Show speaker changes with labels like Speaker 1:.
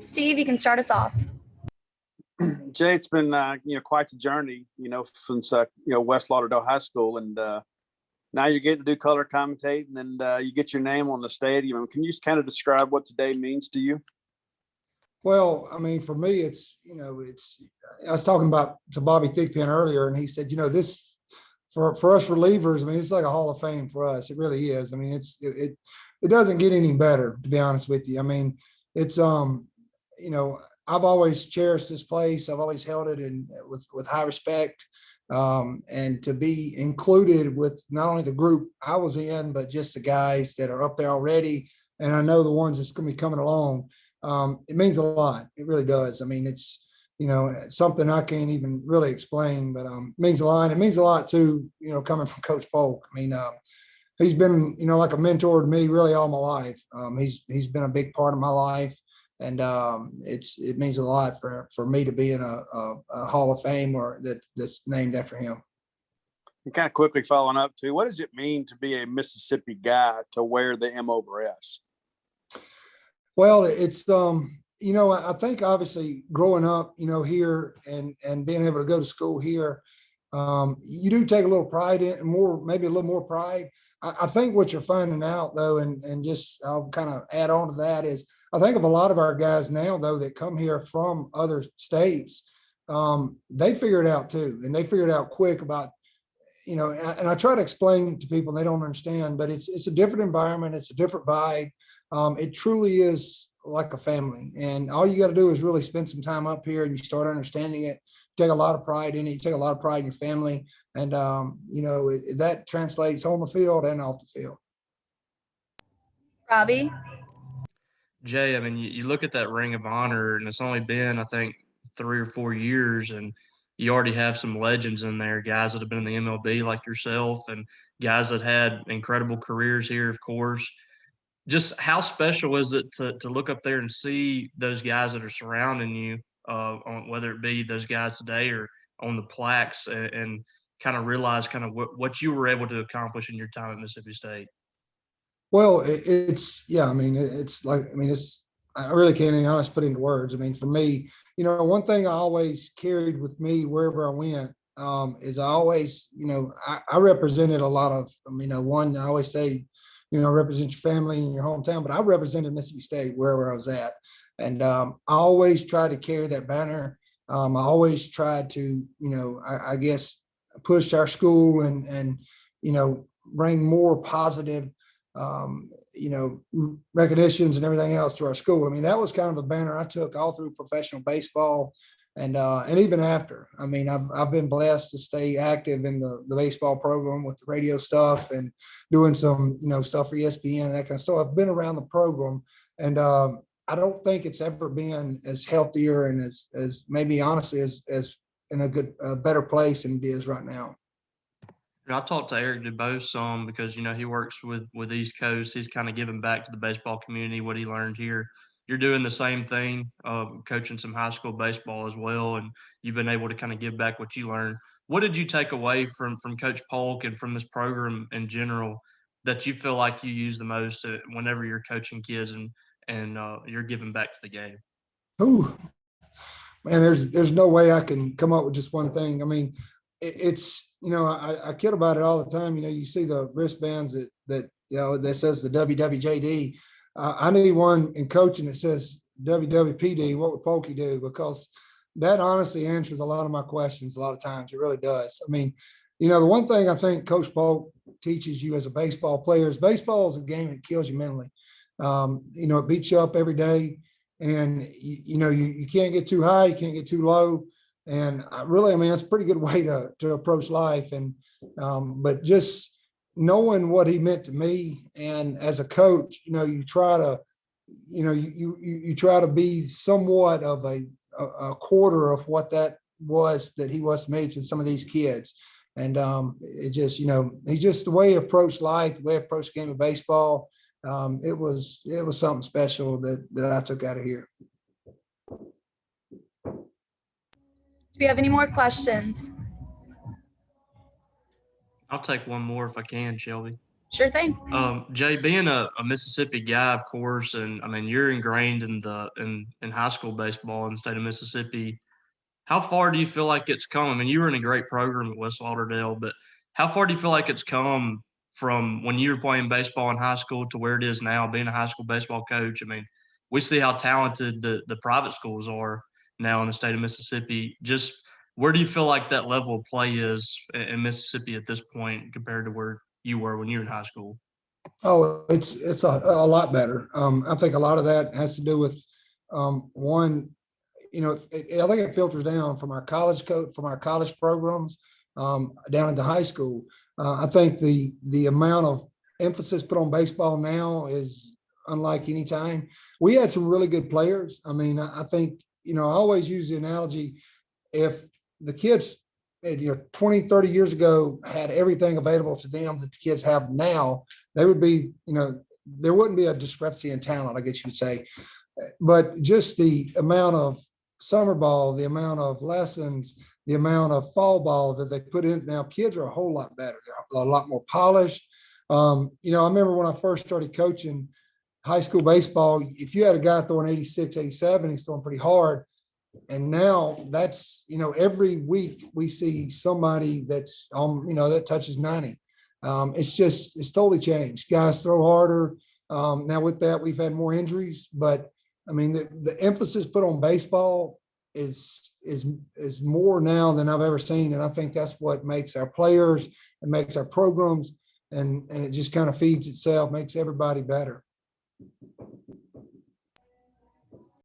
Speaker 1: Steve, you can start us off.
Speaker 2: Jay, it's been quite the journey, since West Lauderdale High School, and now you're getting to do color commentating, and you get your name on the stadium. Can you just kind of describe what today means to you?
Speaker 3: Well, I mean, for me, it's I was talking to Bobby Thigpen earlier, and he said, this for us relievers, I mean, it's like a Hall of Fame for us. It really is. I mean, it doesn't get any better, to be honest with you. I mean, it's I've always cherished this place. I've always held it with high respect. And to be included with not only the group I was in, but just the guys that are up there already. And I know the ones that's going to be coming along. It means a lot. It really does. I mean, it's, something I can't even really explain, but it means a lot. It means a lot too, coming from Coach Polk. I mean, he's been, like a mentor to me really all my life. He's been a big part of my life. And it means a lot for me to be in a Hall of Fame that's named after him.
Speaker 2: And kind of quickly following up too, what does it mean to be a Mississippi guy to wear the M over S?
Speaker 3: Well, it's I think obviously growing up, here and being able to go to school here, you do take a little pride in, maybe a little more pride. I think what you're finding out though, and just I'll kind of add on to that is, I think of a lot of our guys now, though, that come here from other states, they figure it out too. And they figure it out quick about, and I try to explain to people, and they don't understand, but it's a different environment. It's a different vibe. It truly is like a family. And all you got to do is really spend some time up here and you start understanding it. Take a lot of pride in it. You take a lot of pride in your family. And, that translates on the field and off the field.
Speaker 1: Robbie?
Speaker 4: Jay, I mean, you look at that Ring of Honor, and it's only been, I think, 3 or 4 years, and you already have some legends in there, guys that have been in the MLB like yourself, and guys that had incredible careers here, of course. Just how special is it to look up there and see those guys that are surrounding you, on whether it be those guys today or on the plaques, and kind of realize kind of what you were able to accomplish in your time at Mississippi State?
Speaker 3: Well, I really can't even honestly put into words. I mean, for me, one thing I always carried with me wherever I went, is I always, I represented a lot of, I always say, represent your family and your hometown, but I represented Mississippi State wherever I was at. And I always tried to carry that banner. I always tried to, I guess, push our school and bring more positive recognitions and everything else to our school. I mean, that was kind of the banner I took all through professional baseball and even after. I mean, I've been blessed to stay active in the baseball program with the radio stuff and doing some, stuff for ESPN and that kind of stuff. I've been around the program, and I don't think it's ever been as healthier and as maybe honestly as in a better place than it is right now.
Speaker 4: I've talked to Eric DeBose some because, he works with East Coast. He's kind of giving back to the baseball community what he learned here. You're doing the same thing, coaching some high school baseball as well, and you've been able to kind of give back what you learned. What did you take away from Coach Polk and from this program in general that you feel like you use the most whenever you're coaching kids and you're giving back to the game?
Speaker 3: Oh, man, there's no way I can come up with just one thing. I mean, it's, I kid about it all the time. You see the wristbands that says the WWJD. I need one in coaching that says WWPD. What would Pokey do? Because that honestly answers a lot of my questions a lot of times. It really does. I mean, the one thing I think Coach Polk teaches you as a baseball player is baseball is a game that kills you mentally. It beats you up every day, and you can't get too high, you can't get too low. And it's a pretty good way to approach life. And, but just knowing what he meant to me, and as a coach, you try to, you try to be somewhat of a quarter of what that was that he was to me to some of these kids. And it just, he's just the way he approached life, the way he approached the game of baseball. It was something special that I took out of here.
Speaker 1: Do we have any more questions?
Speaker 4: I'll take one more if I can, Shelby.
Speaker 1: Sure thing.
Speaker 4: Jay, being a Mississippi guy, of course, and I mean you're ingrained in in high school baseball in the state of Mississippi. How far do you feel like it's come? I mean, you were in a great program at West Lauderdale, but how far do you feel like it's come from when you were playing baseball in high school to where it is now, being a high school baseball coach? I mean, we see how talented the private schools are now in the state of Mississippi. Just where do you feel like that level of play is in Mississippi at this point compared to where you were when you were in high school?
Speaker 3: Oh, it's a lot better. I think a lot of that has to do with one, I think it filters down from our college coach, from our college programs down into high school. I think the amount of emphasis put on baseball now is unlike any time. We had some really good players. I mean, I think, I always use the analogy, if the kids 20, 30 years ago had everything available to them that the kids have now, they would be, there wouldn't be a discrepancy in talent, I guess you would say. But just the amount of summer ball, the amount of lessons, the amount of fall ball that they put in now, kids are a whole lot better. They're a lot more polished. I remember when I first started coaching high school baseball, if you had a guy throwing 86, 87, he's throwing pretty hard. And now that's, every week we see somebody that's that touches 90. It's totally changed. Guys throw harder. Now with that, we've had more injuries, but I mean, the emphasis put on baseball is more now than I've ever seen. And I think that's what makes our players and makes our programs, and it just kind of feeds itself, makes everybody better.